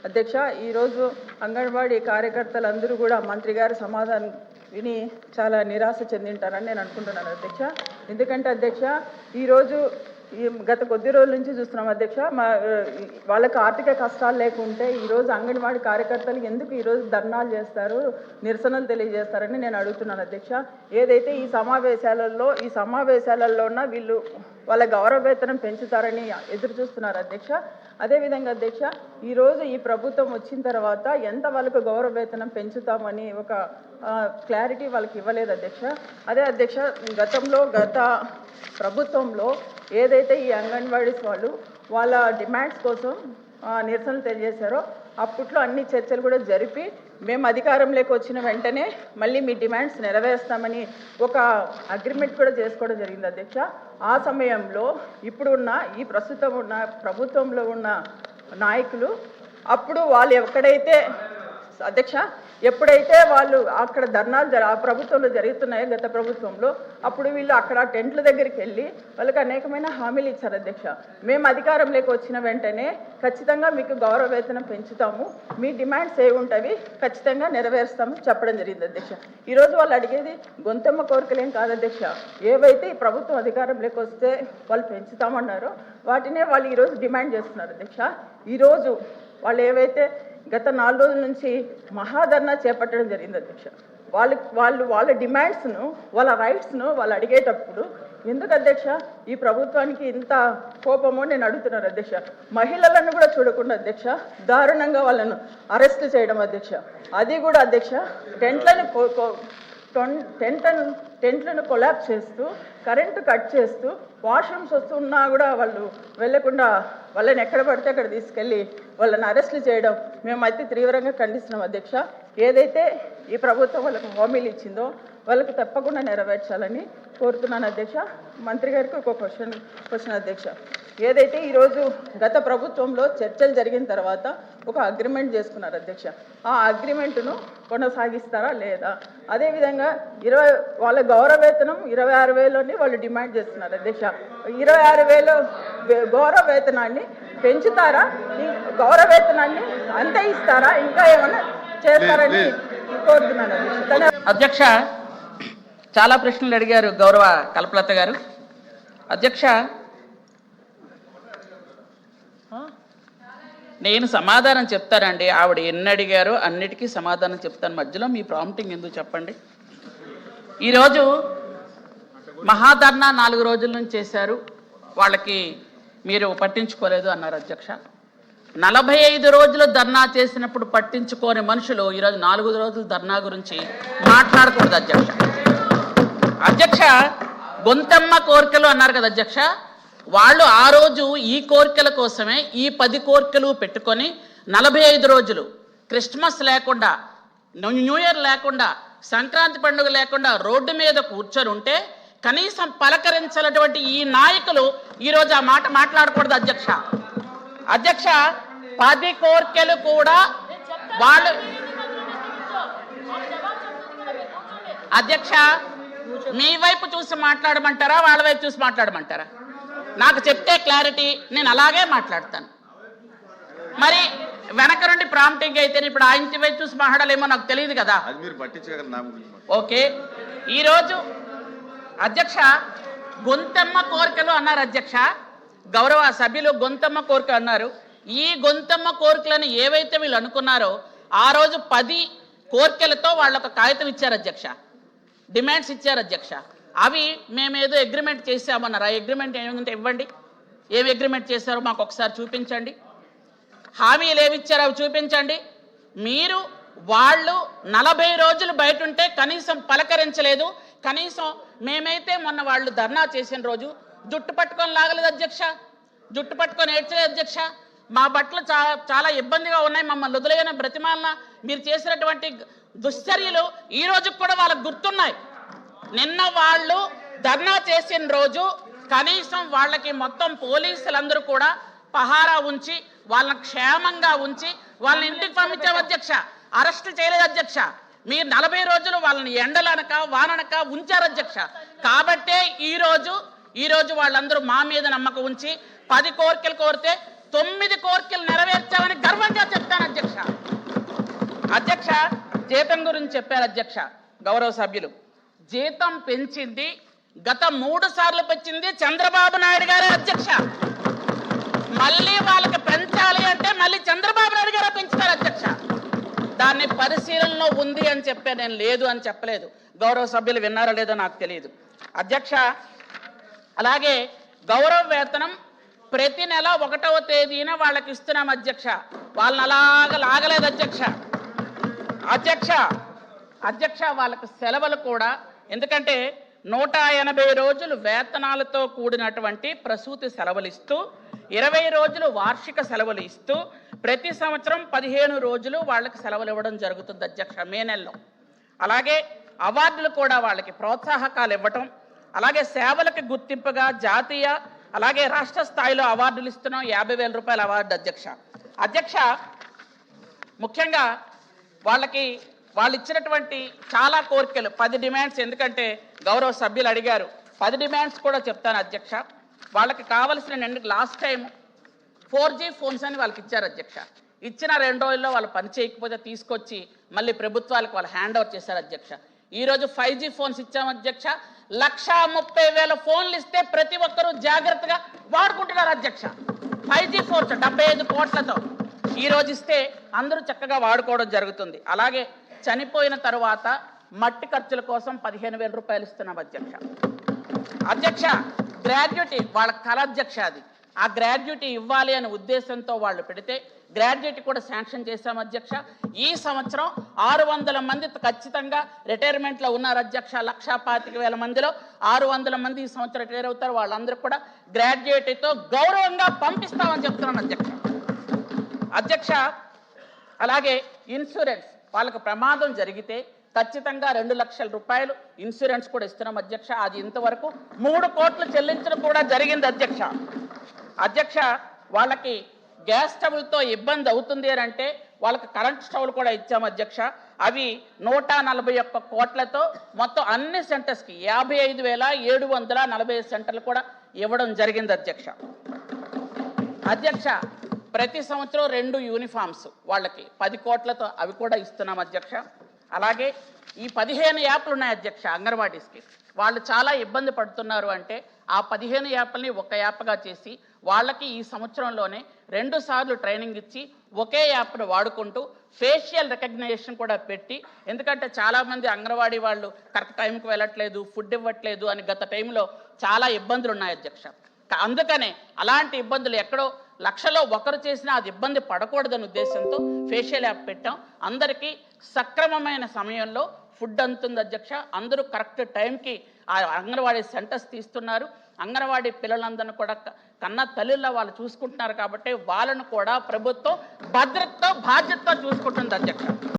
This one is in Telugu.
అధ్యక్ష, ఈరోజు అంగన్వాడీ కార్యకర్తలందరూ కూడా మంత్రి గారి సమాధానం విని చాలా నిరాశ చెందింటారని నేను అనుకుంటున్నాను అధ్యక్ష. ఎందుకంటే అధ్యక్ష, ఈరోజు గత కొద్ది రోజుల నుంచి చూస్తున్నాం అధ్యక్ష, వాళ్ళకి ఆర్థిక కష్టాలు లేకుంటే ఈరోజు అంగన్వాడీ కార్యకర్తలు ఎందుకు ఈరోజు ధర్నాలు చేస్తారు, నిరసనలు తెలియజేస్తారని నేను అడుగుతున్నాను అధ్యక్ష. ఏదైతే ఈ సమావేశాలలోన వీళ్ళు వాళ్ళ గౌరవ వేతనం పెంచుతారని ఎదురు చూస్తున్నారు అధ్యక్ష. అదేవిధంగా అధ్యక్ష, ఈరోజు ఈ ప్రభుత్వం వచ్చిన తర్వాత ఎంత వాళ్ళకు గౌరవ వేతనం పెంచుతామని ఒక క్లారిటీ వాళ్ళకి ఇవ్వలేదు అధ్యక్ష. అదే అధ్యక్ష, గత ప్రభుత్వంలో ఏదైతే ఈ అంగన్వాడీస్ వాళ్ళు వాళ్ళ డిమాండ్స్ కోసం నిరసనలు తెలియజేశారో అప్పట్లో అన్ని చర్చలు కూడా జరిపి మేము అధికారంలోకి వచ్చిన వెంటనే మళ్ళీ మీ డిమాండ్స్ నెరవేరుస్తామని ఒక అగ్రిమెంట్ కూడా చేసుకోవడం జరిగింది అధ్యక్ష. ఆ సమయంలో ఈ ప్రస్తుతం ఉన్న ప్రభుత్వంలో ఉన్న నాయకులు అప్పుడు వాళ్ళు ఎప్పుడైతే వాళ్ళు అక్కడ ధర్నాలు ఆ ప్రభుత్వంలో జరుగుతున్నాయో గత ప్రభుత్వంలో, అప్పుడు వీళ్ళు అక్కడ టెంట్ల దగ్గరికి వెళ్ళి వాళ్ళకి అనేకమైన హామీలు ఇచ్చారు అధ్యక్ష. మేము అధికారంలోకి వచ్చిన వెంటనే ఖచ్చితంగా మీకు గౌరవ వేతనం పెంచుతాము, మీ డిమాండ్స్ ఏవి ఉంటాయి ఖచ్చితంగా నెరవేరుస్తాము చెప్పడం జరిగింది అధ్యక్ష. ఈరోజు వాళ్ళు అడిగేది గొంతెమ్మ కోరికలేం కాదు అధ్యక్ష. ఏవైతే ఈ ప్రభుత్వం అధికారంలోకి వస్తే వాళ్ళు పెంచుతామన్నారో వాటినే వాళ్ళు ఈరోజు డిమాండ్ చేస్తున్నారు అధ్యక్ష. ఈరోజు వాళ్ళు ఏవైతే గత 4 రోజుల నుంచి మహాధర్నా చేపట్టడం జరిగింది అధ్యక్ష. వాళ్ళ డిమాండ్స్ను, వాళ్ళ రైట్స్ను వాళ్ళు అడిగేటప్పుడు ఎందుకు అధ్యక్ష ఈ ప్రభుత్వానికి ఇంత కోపమో నేను అడుగుతున్నాను అధ్యక్ష. మహిళలను కూడా చూడకుండా అధ్యక్ష దారుణంగా వాళ్ళను అరెస్ట్ చేయడం అధ్యక్ష. అది కూడా అధ్యక్ష టెంట్లను కొలాప్స్ చేస్తూ, కరెంటు కట్ చేస్తూ, వాష్రూమ్స్ వస్తున్నా కూడా వాళ్ళు వెళ్లకుండా వాళ్ళని ఎక్కడ పడితే అక్కడ తీసుకెళ్ళి వాళ్ళని అరెస్టులు చేయడం మేమైతే తీవ్రంగా ఖండిస్తున్నాం అధ్యక్ష. ఏదైతే ఈ ప్రభుత్వం వాళ్ళకు హామీలు ఇచ్చిందో వాళ్ళకు తప్పకుండా నెరవేర్చాలని కోరుతున్నాను అధ్యక్ష. మంత్రి గారికి ఒక క్వశ్చన్ అధ్యక్ష. ఏదైతే ఈరోజు గత ప్రభుత్వంలో చర్చలు జరిగిన తర్వాత ఒక అగ్రిమెంట్ చేసుకున్నారు అధ్యక్ష, ఆ అగ్రిమెంట్ను కొనసాగిస్తారా లేదా? అదేవిధంగా వాళ్ళ గౌరవ వేతనం 26,000 వాళ్ళు డిమాండ్ చేస్తున్నారు అధ్యక్ష. 26,000 గౌరవ వేతనాన్ని పెంచుతారా? గౌరవ వేతనాన్ని అంతే ఇస్తారా? ఇంకా ఏమైనా చేస్తారని కోరుతున్నాను అధ్యక్ష. చాలా ప్రశ్నలు అడిగారు గౌరవ కల్పలత గారు. అధ్యక్ష, నేను సమాధానం చెప్తానండి. ఆవిడ ఎన్ని అడిగారో అన్నిటికీ సమాధానం చెప్తాను. మధ్యలో మీ ప్రాంప్టింగ్ ఎందుకు చెప్పండి. ఈరోజు మహాధర్నా 4 రోజుల నుంచి చేశారు, వాళ్ళకి మీరు పట్టించుకోలేదు అన్నారు అధ్యక్ష. 45 రోజులు ధర్నా చేసినప్పుడు పట్టించుకోని మనుషులు ఈరోజు 4 రోజులు ధర్నా గురించి మాట్లాడకూడదు అధ్యక్ష. అధ్యక్ష, గొంతెమ్మ కోరికలు అన్నారు కదా అధ్యక్ష, వాళ్ళు ఆ రోజు ఈ కోరికల కోసమే ఈ 10 కోరికలు పెట్టుకొని 45 రోజులు క్రిస్మస్ లేకుండా, న్యూ ఇయర్ లేకుండా, సంక్రాంతి పండుగ లేకుండా రోడ్డు మీద కూర్చొని ఉంటే కనీసం పలకరించినటువంటి ఈ నాయకులు ఈరోజు ఆ మాట మాట్లాడకూడదు అధ్యక్ష. అధ్యక్ష, 10 కోరికలు కూడా వాళ్ళు అధ్యక్ష మీ వైపు చూసి మాట్లాడమంటారా, వాళ్ళ వైపు చూసి మాట్లాడమంటారా? నాకు చెప్తే క్లారిటీ, నేను అలాగే మాట్లాడతాను. మరి వెనక నుండి ప్రాంప్టింగ్ అయితే ఇప్పుడు ఆ ఇంటి వైపు చూసి మాట్లాడాలేమో నాకు తెలియదు కదా. ఓకే, ఈరోజు అధ్యక్ష గొంతెమ్మ కోరికలు అన్నారు అధ్యక్ష. గౌరవ సభ్యులు గొంతెమ్మ కోరిక అన్నారు. ఈ గొంతెమ్మ కోరికలను ఏవైతే వీళ్ళు అనుకున్నారో ఆ రోజు 10 కోరికలతో వాళ్ళు ఒక కాగితం ఇచ్చారు అధ్యక్ష, డిమాండ్స్ ఇచ్చారు అధ్యక్ష. అవి మేమేదో అగ్రిమెంట్ చేసామన్నారు. ఆ అగ్రిమెంట్ ఏమంటే ఇవ్వండి, ఏమి అగ్రిమెంట్ చేశారో మాకు ఒకసారి చూపించండి. హామీలు ఏమి ఇచ్చారో అవి చూపించండి. మీరు వాళ్ళు 40 రోజులు బయట ఉంటే కనీసం పలకరించలేదు. కనీసం మేమైతే మొన్న వాళ్ళు ధర్నా చేసిన రోజు జుట్టు పట్టుకొని లాగలేదు అధ్యక్ష, జుట్టు పట్టుకొని ఏడ్చలేదు అధ్యక్ష. మా బట్టలు చాలా ఇబ్బందిగా ఉన్నాయి, మమ్మల్ని వదిలేయన బ్రతిమాలన మీరు చేసినటువంటి దుశ్చర్యలు ఈ రోజు కూడా వాళ్ళకు గుర్తున్నాయి. నిన్న వాళ్ళు ధర్నా చేసిన రోజు కనీసం వాళ్ళకి మొత్తం పోలీసులందరూ కూడా పహారా ఉంచి వాళ్ళని క్షేమంగా ఉంచి వాళ్ళని ఇంటికి పంపించారు అధ్యక్ష, అరెస్ట్ చేయలేదు అధ్యక్ష. మీరు 40 రోజులు వాళ్ళని ఎండలనక వాననక ఉంచారు అధ్యక్ష. కాబట్టే ఈ రోజు వాళ్ళందరూ మా మీద నమ్మకం ఉంచి 10 కోరికలు కోరితే 9 కోరికలు నెరవేర్చామని గర్వంగా చెప్తాను అధ్యక్ష. జీతం గురించి చెప్పారు అధ్యక్ష గౌరవ సభ్యులు. జీతం పెంచింది గత 3 సార్లు పెంచింది చంద్రబాబు నాయుడు గారే అధ్యక్ష. మళ్ళీ వాళ్ళకి పెంచాలి అంటే మళ్ళీ చంద్రబాబు నాయుడు గారే పెంచుతారు అధ్యక్ష. దాన్ని పరిశీలనలో ఉంది అని చెప్పే, నేను లేదు అని చెప్పలేదు. గౌరవ సభ్యులు విన్నారో లేదో నాకు తెలియదు అధ్యక్ష. అలాగే గౌరవ వేతనం ప్రతి నెల 1వ తేదీన వాళ్ళకి ఇస్తున్నాం అధ్యక్ష. వాళ్ళని అలాగా లాగలేదు అధ్యక్ష. అధ్యక్ష వాళ్ళకి సెలవులు కూడా, ఎందుకంటే 180 రోజులు వేతనాలతో కూడినటువంటి ప్రసూతి సెలవులు ఇస్తూ 20 రోజులు వార్షిక సెలవులు ఇస్తూ ప్రతి సంవత్సరం 15 రోజులు వాళ్ళకి సెలవులు ఇవ్వడం జరుగుతుంది అధ్యక్ష మే నెలలో. అలాగే అవార్డులు కూడా వాళ్ళకి ప్రోత్సాహకాలు ఇవ్వటం, అలాగే సేవలకు గుర్తింపుగా జాతీయ అలాగే రాష్ట్ర స్థాయిలో అవార్డులు ఇస్తున్నాం. 50,000 రూపాయల అవార్డు అధ్యక్ష. ముఖ్యంగా వాళ్ళు ఇచ్చినటువంటి చాలా కోరికలు 10 డిమాండ్స్, ఎందుకంటే గౌరవ సభ్యులు అడిగారు 10 డిమాండ్స్ కూడా చెప్తాను అధ్యక్ష. వాళ్ళకి కావలసిన లాస్ట్ టైం 4G ఫోన్స్ అని వాళ్ళకి ఇచ్చారు అధ్యక్ష. ఇచ్చిన 2 రోజుల్లో వాళ్ళు పని చేయకపోతే తీసుకొచ్చి మళ్ళీ ప్రభుత్వాలకు వాళ్ళు హ్యాండ్ ఓవర్ చేశారు అధ్యక్ష. ఈరోజు 5G ఫోన్స్ ఇచ్చాము అధ్యక్ష. 1,30,000 ఫోన్లు ఇస్తే ప్రతి ఒక్కరూ జాగ్రత్తగా వాడుకుంటున్నారు అధ్యక్ష. 5G ఫోన్స్ 75 కోట్లతో ఈరోజు ఇస్తే అందరూ చక్కగా వాడుకోవడం జరుగుతుంది. అలాగే చనిపోయిన తర్వాత మట్టి ఖర్చుల కోసం 15,000 రూపాయలు ఇస్తున్నాం అధ్యక్ష. గ్రాడ్యుటీ వాళ్ళ కళ అధ్యక్ష. అది ఆ గ్రాడ్యుటీ ఇవ్వాలి అనే ఉద్దేశంతో వాళ్ళు పెడితే గ్రాడ్యుటీ కూడా శాంక్షన్ చేశాం అధ్యక్ష. ఈ సంవత్సరం 600 మంది ఖచ్చితంగా రిటైర్మెంట్లో ఉన్నారు అధ్యక్ష. 1,25,000 మందిలో 600 మంది ఈ సంవత్సరం రిటైర్ అవుతారు. వాళ్ళందరూ కూడా గ్రాడ్యుయేటీతో గౌరవంగా పంపిస్తామని చెప్తున్నాను అధ్యక్ష. అలాగే ఇన్సూరెన్స్, వాళ్ళకు ప్రమాదం జరిగితే ఖచ్చితంగా 2 లక్షల రూపాయలు ఇన్సూరెన్స్ కూడా ఇస్తున్నాం అధ్యక్ష. అది ఇంతవరకు 3 కోట్లు చెల్లించడం కూడా జరిగింది అధ్యక్ష. వాళ్ళకి గ్యాస్ స్టవ్లతో ఇబ్బంది అవుతుంది అని అంటే వాళ్ళకి కరెంట్ స్టవ్లు కూడా ఇచ్చాము అధ్యక్ష. అవి 141 కోట్లతో మొత్తం అన్ని సెంటర్స్కి 55,740 సెంటర్లు కూడా ఇవ్వడం జరిగింది అధ్యక్ష. ప్రతి సంవత్సరం 2 యూనిఫామ్స్ వాళ్ళకి 10 కోట్లతో అవి కూడా ఇస్తున్నాం అధ్యక్ష. అలాగే ఈ 15 యాప్లు ఉన్నాయి అధ్యక్ష అంగన్వాడీస్కి. వాళ్ళు చాలా ఇబ్బంది పడుతున్నారు అంటే ఆ 15 యాప్లని ఒక యాప్గా చేసి వాళ్ళకి ఈ సంవత్సరంలోనే 2 సార్లు ట్రైనింగ్ ఇచ్చి ఒకే యాప్ను వాడుకుంటూ ఫేషియల్ రికగ్నిషన్ కూడా పెట్టి, ఎందుకంటే చాలామంది అంగన్వాడీ వాళ్ళు కరెక్ట్ టైంకి వెళ్ళట్లేదు, ఫుడ్ ఇవ్వట్లేదు అని గత టైంలో చాలా ఇబ్బందులు ఉన్నాయి అధ్యక్ష. అందుకనే అలాంటి ఇబ్బందులు ఎక్కడో లక్షలో ఒకరు చేసినా అది ఇబ్బంది పడకూడదనే ఉద్దేశంతో ఫేషియల్ యాప్ పెట్టాం. అందరికీ సక్రమమైన సమయంలో ఫుడ్ అందుతుంది అధ్యక్ష. అందరూ కరెక్ట్ టైంకి ఆ అంగన్వాడీ సెంటర్స్ తీస్తున్నారు. అంగన్వాడీ పిల్లలందరినీ కూడా కన్న తల్లిలా వాళ్ళు చూసుకుంటున్నారు కాబట్టి వాళ్ళను కూడా ప్రభుత్వం భద్రతతో బాధ్యతతో చూసుకుంటుంది అధ్యక్ష.